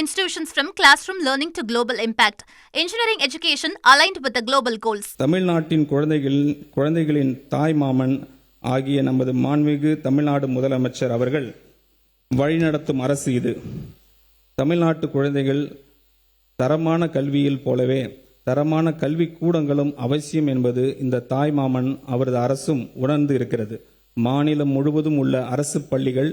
institutions from classroom learning to global impact. Engineering education aligned with the global goals. தமிழ்நாட்டின் குழந்தைகளின் தாய் மாமன் ஆகிய நமது மாண்புமிகு தமிழ்நாடு முதலமைச்சர் அவர்கள் வழிநடத்தும் அரசு இது. தமிழ்நாட்டு குழந்தைகள் தரமான கல்வியில் போலவே தரமான கல்வி கூடங்களும் அவசியம் என்பது இந்த தாய் மாமன் அவரது அரசும் உணர்ந்து இருக்கிறது. மாநிலம் முழுவதும் உள்ள அரசு பள்ளிகள்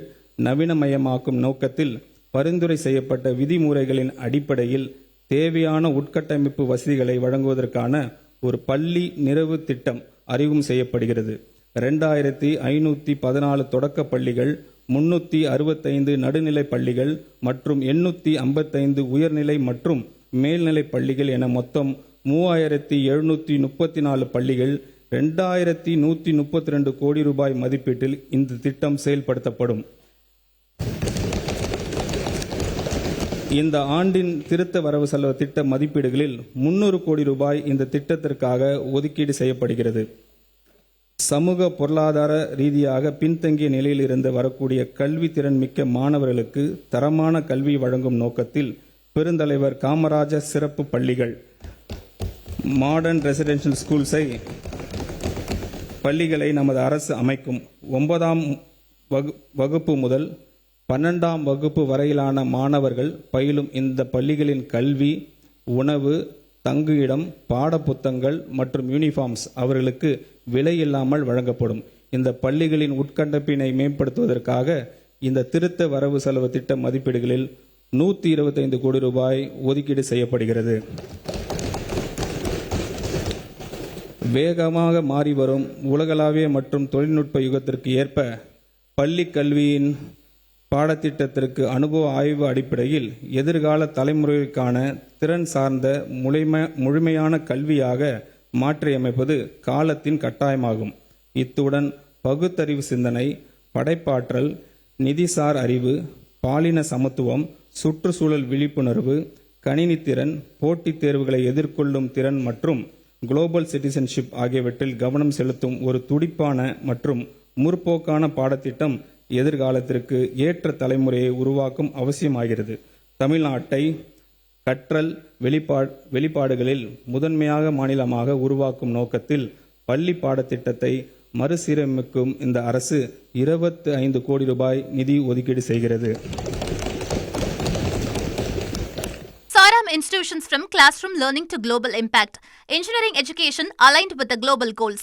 நவீனமயமாக்கும் நோக்கத்தில் பரிந்துரை செய்யப்பட்ட விதிமுறைகளின் அடிப்படையில் தேவையான உட்கட்டமைப்பு வசதிகளை வழங்குவதற்கான ஒரு பள்ளி நிறைவு திட்டம் அறிமுகம் செய்யப்படுகிறது. 2514 தொடக்க பள்ளிகள், 365 நடுநிலை பள்ளிகள் மற்றும் 855 உயர்நிலை மற்றும் மேல்நிலை பள்ளிகள் என மொத்தம் 3734 பள்ளிகள் 2132 கோடி ரூபாய் மதிப்பீட்டில் இந்த திட்டம் செயல்படுத்தப்படும். இந்த ஆண்டின் திருத்த வரவு செலவு திட்ட மதிப்பீடுகளில் 300 கோடி ரூபாய் இந்த திட்டத்திற்காக ஒதுக்கீடு செய்யப்படுகிறது. சமூக பொருளாதார ரீதியாக பின்தங்கிய நிலையில் இருந்து வரக்கூடிய கல்வி திறன் மிக்க மாணவர்களுக்கு தரமான கல்வி வழங்கும் நோக்கத்தில் பெருந்தலைவர் காமராஜர் சிறப்பு பள்ளிகள் மாடர்ன் ரெசிடென்ஷியல் ஸ்கூல்ஸை பள்ளிகளை நமது அரசு அமைக்கும். 9ஆம் வகுப்பு முதல் 12ஆம் வகுப்பு வரையிலான மாணவர்கள் பயிலும் இந்த பள்ளிகளின் கல்வி, உணவு, தங்குயிடம், பாடப்புத்தகங்கள் மற்றும் யூனிஃபார்ம்ஸ் அவர்களுக்கு விலை இல்லாமல் வழங்கப்படும். இந்த பள்ளிகளின் உட்கட்டமைப்பினை மேம்படுத்துவதற்காக இந்த திருத்த வரவு செலவு திட்ட மதிப்பீடுகளில் 125 கோடி ரூபாய் ஒதுக்கீடு செய்யப்படுகிறது. வேகமாக மாறி வரும் உலகளாவிய மற்றும் தொழில்நுட்ப யுகத்திற்கு ஏற்ப பள்ளி கல்வியின் பாடத்திட்டத்திற்கு அனுபவ ஆய்வு அடிப்படையில் எதிர்கால தலைமுறைக்கான திறன் சார்ந்த முழுமையான கல்வியாக மாற்றியமைப்பது காலத்தின் கட்டாயமாகும். இத்துடன் பகுத்தறிவு சிந்தனை, படைப்பாற்றல், நிதிசார் அறிவு, பாலின சமத்துவம், சுற்றுச்சூழல் விழிப்புணர்வு, கணினி திறன், போட்டித் தேர்வுகளை எதிர்கொள்ளும் திறன் மற்றும் குளோபல் சிட்டிசன்ஷிப் ஆகியவற்றில் கவனம் செலுத்தும் ஒரு துடிப்பான மற்றும் முற்போக்கான பாடத்திட்டம் எதிர்காலத்திற்கு ஏற்ற தலைமுறையை உருவாக்கும் அவசியமாகிறது. தமிழ்நாட்டை கற்றல் வெளிப்பாடுகளில் முதன்மையாக மாநிலமாக உருவாக்கும் நோக்கத்தில் பள்ளி பாடத்திட்டத்தை மறுசீரமைக்கும் இந்த அரசு 25 கோடி ரூபாய் நிதி ஒதுக்கீடு செய்கிறது. Saram institutions from classroom learning to global impact. Engineering education aligned with the global goals.